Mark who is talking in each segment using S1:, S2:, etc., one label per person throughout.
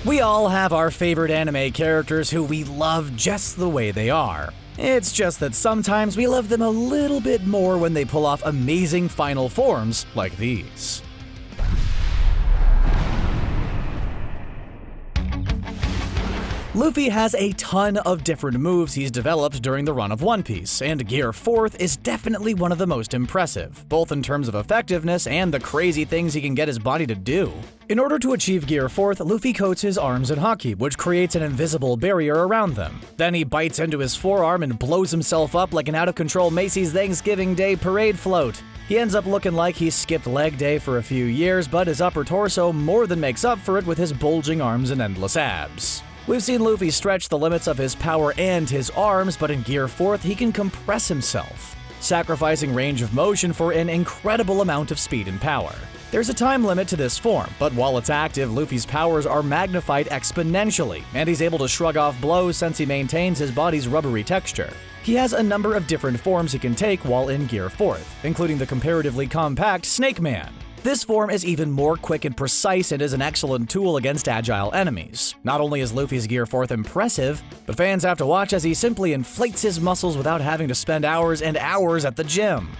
S1: We all have our favorite anime characters who we love just the way they are. It's just that sometimes we love them a little bit more when they pull off amazing final forms like these. Luffy has a ton of different moves he's developed during the run of One Piece, and Gear 4th is definitely one of the most impressive, both in terms of effectiveness and the crazy things he can get his body to do. In order to achieve Gear 4th, Luffy coats his arms in haki, which creates an invisible barrier around them. Then he bites into his forearm and blows himself up like an out-of-control Macy's Thanksgiving Day parade float. He ends up looking like he skipped leg day for a few years, but his upper torso more than makes up for it with his bulging arms and endless abs. We've seen Luffy stretch the limits of his power and his arms, but in Gear 4th, he can compress himself, sacrificing range of motion for an incredible amount of speed and power. There's a time limit to this form, but while it's active, Luffy's powers are magnified exponentially, and he's able to shrug off blows since he maintains his body's rubbery texture. He has a number of different forms he can take while in Gear 4th, including the comparatively compact Snake Man. This form is even more quick and precise and is an excellent tool against agile enemies. Not only is Luffy's Gear 4th impressive, but fans have to watch as he simply inflates his muscles without having to spend hours and hours at the gym.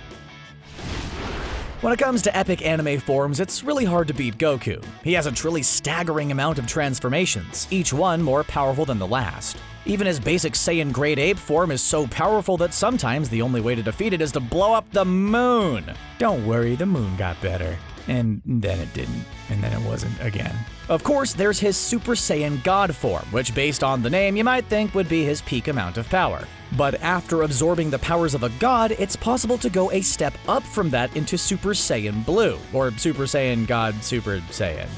S1: When it comes to epic anime forms, it's really hard to beat Goku. He has a truly staggering amount of transformations, each one more powerful than the last. Even his basic Saiyan Great Ape form is so powerful that sometimes the only way to defeat it is to blow up the moon. Don't worry, the moon got better. And then it didn't, and then it wasn't again. Of course, there's his Super Saiyan God form, which based on the name you might think would be his peak amount of power. But after absorbing the powers of a god, it's possible to go a step up from that into Super Saiyan Blue, or Super Saiyan God Super Saiyan.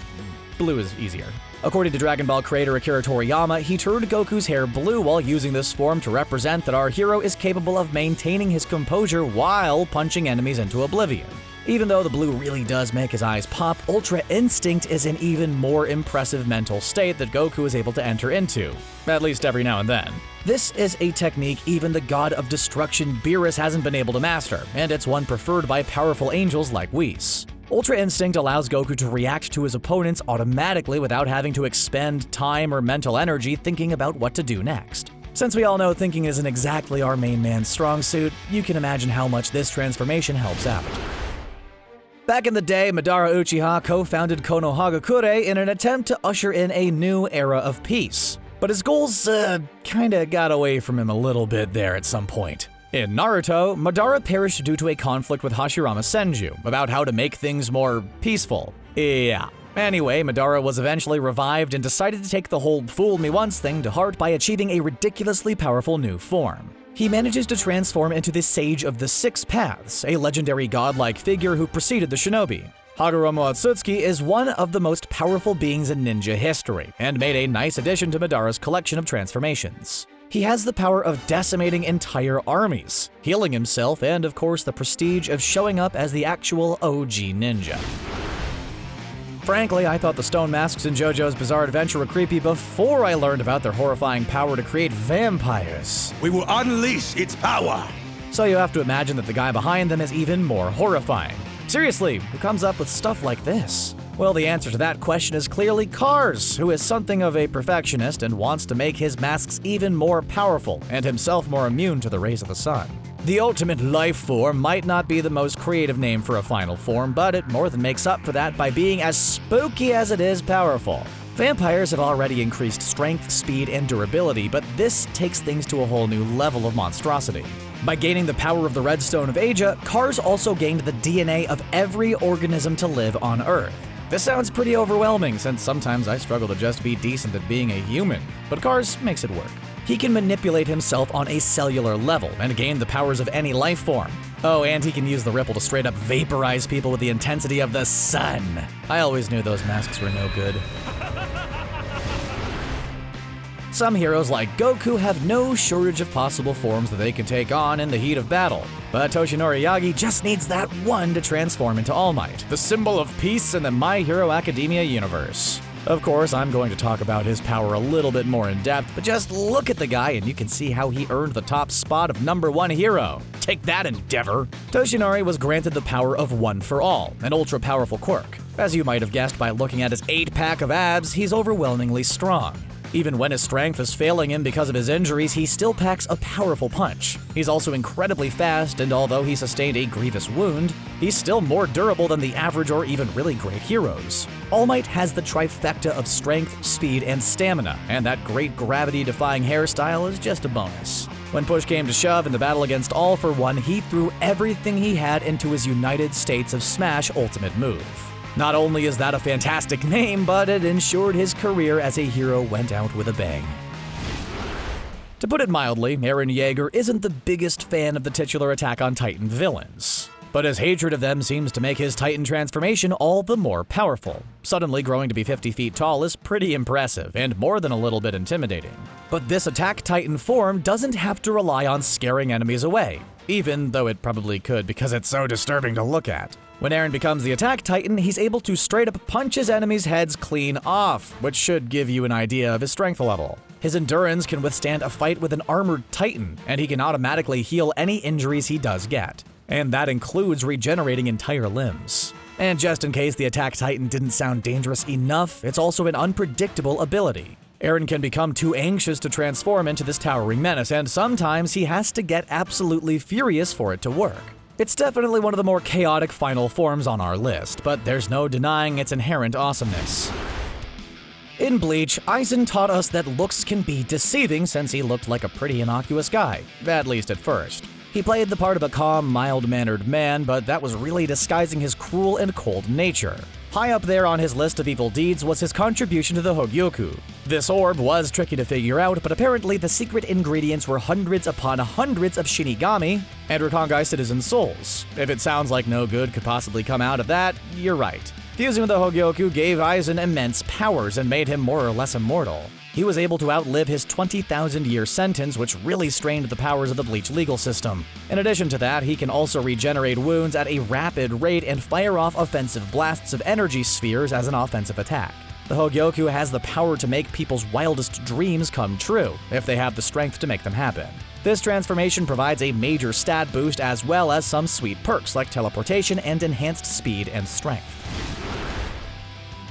S1: Blue is easier. According to Dragon Ball creator Akira Toriyama, he turned Goku's hair blue while using this form to represent that our hero is capable of maintaining his composure while punching enemies into oblivion. Even though the blue really does make his eyes pop, Ultra Instinct is an even more impressive mental state that Goku is able to enter into, at least every now and then. This is a technique even the god of destruction Beerus hasn't been able to master, and it's one preferred by powerful angels like Whis. Ultra Instinct allows Goku to react to his opponents automatically without having to expend time or mental energy thinking about what to do next. Since we all know thinking isn't exactly our main man's strong suit, you can imagine how much this transformation helps out. Back in the day, Madara Uchiha co-founded Konohagakure in an attempt to usher in a new era of peace. But his goals kinda got away from him a little bit there at some point. In Naruto, Madara perished due to a conflict with Hashirama Senju about how to make things more peaceful. Yeah. Anyway, Madara was eventually revived and decided to take the whole fool me once thing to heart by achieving a ridiculously powerful new form. He manages to transform into the Sage of the Six Paths, a legendary godlike figure who preceded the shinobi. Hagoromo Otsutsuki is one of the most powerful beings in ninja history, and made a nice addition to Madara's collection of transformations. He has the power of decimating entire armies, healing himself, and of course the prestige of showing up as the actual OG ninja. Frankly, I thought the stone masks in Jojo's Bizarre Adventure were creepy before I learned about their horrifying power to create vampires.
S2: We will unleash its power!
S1: So you have to imagine that the guy behind them is even more horrifying. Seriously, who comes up with stuff like this? Well, the answer to that question is clearly Cars, who is something of a perfectionist and wants to make his masks even more powerful and himself more immune to the rays of the sun. The ultimate Lifeform might not be the most creative name for a final form, but it more than makes up for that by being as spooky as it is powerful. Vampires have already increased strength, speed, and durability, but this takes things to a whole new level of monstrosity. By gaining the power of the Redstone of Asia, Cars also gained the DNA of every organism to live on Earth. This sounds pretty overwhelming, since sometimes I struggle to just be decent at being a human, but Cars makes it work. He can manipulate himself on a cellular level and gain the powers of any life form. Oh, and he can use the ripple to straight up vaporize people with the intensity of the sun. I always knew those masks were no good. Some heroes like Goku have no shortage of possible forms that they can take on in the heat of battle. But Toshinori Yagi just needs that one to transform into All Might, the symbol of peace in the My Hero Academia universe. Of course, I'm going to talk about his power a little bit more in depth, but just look at the guy and you can see how he earned the top spot of #1 hero. Take that, Endeavor! Toshinori was granted the power of One for All, an ultra-powerful quirk. As you might have guessed by looking at his 8-pack of abs, he's overwhelmingly strong. Even when his strength is failing him because of his injuries, he still packs a powerful punch. He's also incredibly fast, and although he sustained a grievous wound, he's still more durable than the average or even really great heroes. All Might has the trifecta of strength, speed, and stamina, and that great gravity-defying hairstyle is just a bonus. When push came to shove in the battle against All For One, he threw everything he had into his United States of Smash ultimate move. Not only is that a fantastic name, but it ensured his career as a hero went out with a bang. To put it mildly, Eren Yeager isn't the biggest fan of the titular Attack on Titan villains. But his hatred of them seems to make his Titan transformation all the more powerful. Suddenly growing to be 50 feet tall is pretty impressive, and more than a little bit intimidating. But this Attack Titan form doesn't have to rely on scaring enemies away, even though it probably could because it's so disturbing to look at. When Eren becomes the Attack Titan, he's able to straight up punch his enemies' heads clean off, which should give you an idea of his strength level. His endurance can withstand a fight with an armored Titan, and he can automatically heal any injuries he does get. And that includes regenerating entire limbs. And just in case the Attack Titan didn't sound dangerous enough, it's also an unpredictable ability. Eren can become too anxious to transform into this towering menace, and sometimes he has to get absolutely furious for it to work. It's definitely one of the more chaotic final forms on our list, but there's no denying its inherent awesomeness. In Bleach, Aizen taught us that looks can be deceiving since he looked like a pretty innocuous guy, at least at first. He played the part of a calm, mild-mannered man, but that was really disguising his cruel and cold nature. High up there on his list of evil deeds was his contribution to the Hogyoku. This orb was tricky to figure out, but apparently the secret ingredients were hundreds upon hundreds of Shinigami and Rakangai citizen souls. If it sounds like no good could possibly come out of that, you're right. Fusing with the Hogyoku gave Aizen immense powers and made him more or less immortal. He was able to outlive his 20,000-year sentence, which really strained the powers of the Bleach legal system. In addition to that, he can also regenerate wounds at a rapid rate and fire off offensive blasts of energy spheres as an offensive attack. The Hogyoku has the power to make people's wildest dreams come true, if they have the strength to make them happen. This transformation provides a major stat boost as well as some sweet perks like teleportation and enhanced speed and strength.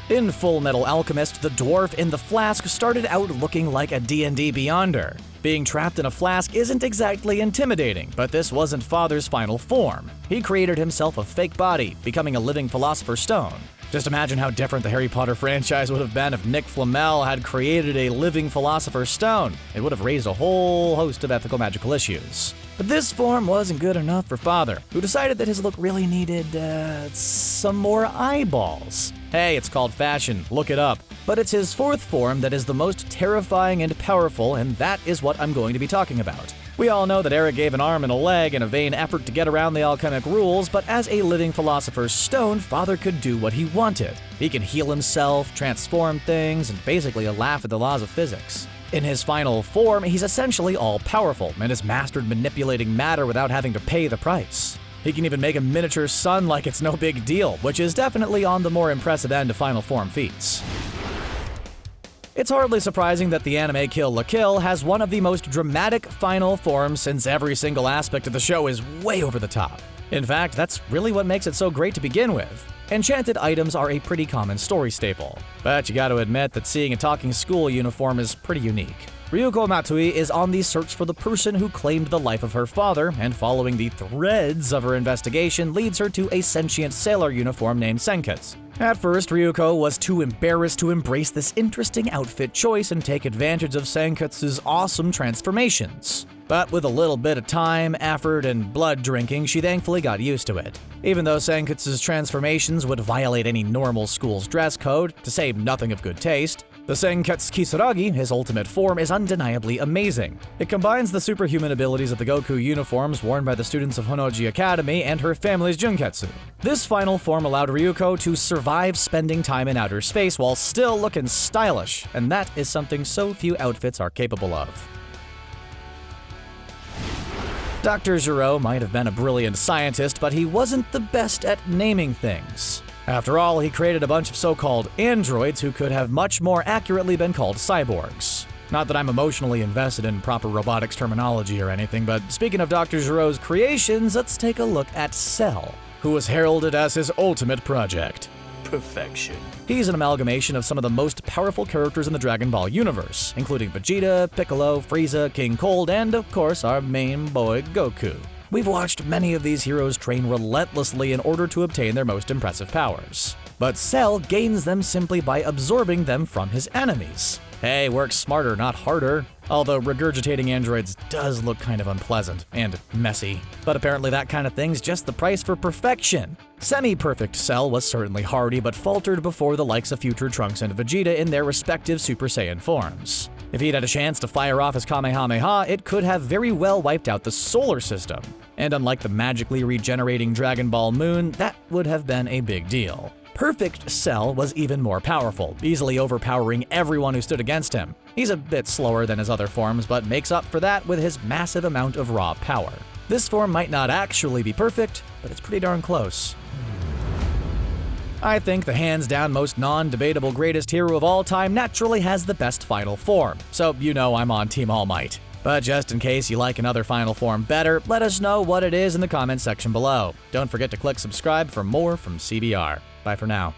S1: In Full Metal Alchemist, the dwarf in the flask started out looking like a D&D Beyonder. Being trapped in a flask isn't exactly intimidating, but this wasn't Father's final form. He created himself a fake body, becoming a living Philosopher's Stone. Just imagine how different the Harry Potter franchise would have been if Nick Flamel had created a living Philosopher's Stone. It would have raised a whole host of ethical magical issues. But this form wasn't good enough for Father, who decided that his look really needed, some more eyeballs. Hey, it's called fashion, look it up. But it's his fourth form that is the most terrifying and powerful, and that is what I'm going to be talking about. We all know that Eric gave an arm and a leg in a vain effort to get around the alchemic rules, but as a living Philosopher's Stone, Father could do what he wanted. He can heal himself, transform things, and basically laugh at the laws of physics. In his final form, he's essentially all-powerful and has mastered manipulating matter without having to pay the price. He can even make a miniature sun like it's no big deal, which is definitely on the more impressive end of final form feats. It's hardly surprising that the anime Kill la Kill has one of the most dramatic final forms since every single aspect of the show is way over the top. In fact, that's really what makes it so great to begin with. Enchanted items are a pretty common story staple, but you gotta admit that seeing a talking school uniform is pretty unique. Ryuko Matsui is on the search for the person who claimed the life of her father, and following the threads of her investigation leads her to a sentient sailor uniform named Senketsu. At first, Ryuko was too embarrassed to embrace this interesting outfit choice and take advantage of Senketsu's awesome transformations. But with a little bit of time, effort, and blood drinking, she thankfully got used to it. Even though Senketsu's transformations would violate any normal school's dress code, to say nothing of good taste, the Senketsu Kisaragi, his ultimate form, is undeniably amazing. It combines the superhuman abilities of the Goku uniforms worn by the students of Honnoji Academy and her family's Junketsu. This final form allowed Ryuko to survive spending time in outer space while still looking stylish, and that is something so few outfits are capable of. Dr. Gero might have been a brilliant scientist, but he wasn't the best at naming things. After all, he created a bunch of so-called androids who could have much more accurately been called cyborgs. Not that I'm emotionally invested in proper robotics terminology or anything, but speaking of Dr. Gero's creations, let's take a look at Cell, who was heralded as his ultimate project.
S2: perfection.
S1: He's an amalgamation of some of the most powerful characters in the Dragon Ball universe, including Vegeta, Piccolo, Frieza, King Cold, and of course our main boy Goku. We've watched many of these heroes train relentlessly in order to obtain their most impressive powers. But Cell gains them simply by absorbing them from his enemies. Hey, work smarter, not harder. Although regurgitating androids does look kind of unpleasant and messy. But apparently that kind of thing's just the price for perfection. Semi-perfect Cell was certainly hardy, but faltered before the likes of future Trunks and Vegeta in their respective Super Saiyan forms. If he'd had a chance to fire off his Kamehameha, it could have very well wiped out the solar system. And unlike the magically regenerating Dragon Ball Moon, that would have been a big deal. Perfect Cell was even more powerful, easily overpowering everyone who stood against him. He's a bit slower than his other forms, but makes up for that with his massive amount of raw power. This form might not actually be perfect, but it's pretty darn close. I think the hands-down most non-debatable greatest hero of all time naturally has the best final form, so you know I'm on Team All Might. But just in case you like another final form better, let us know what it is in the comments section below. Don't forget to click subscribe for more from CBR. Bye for now.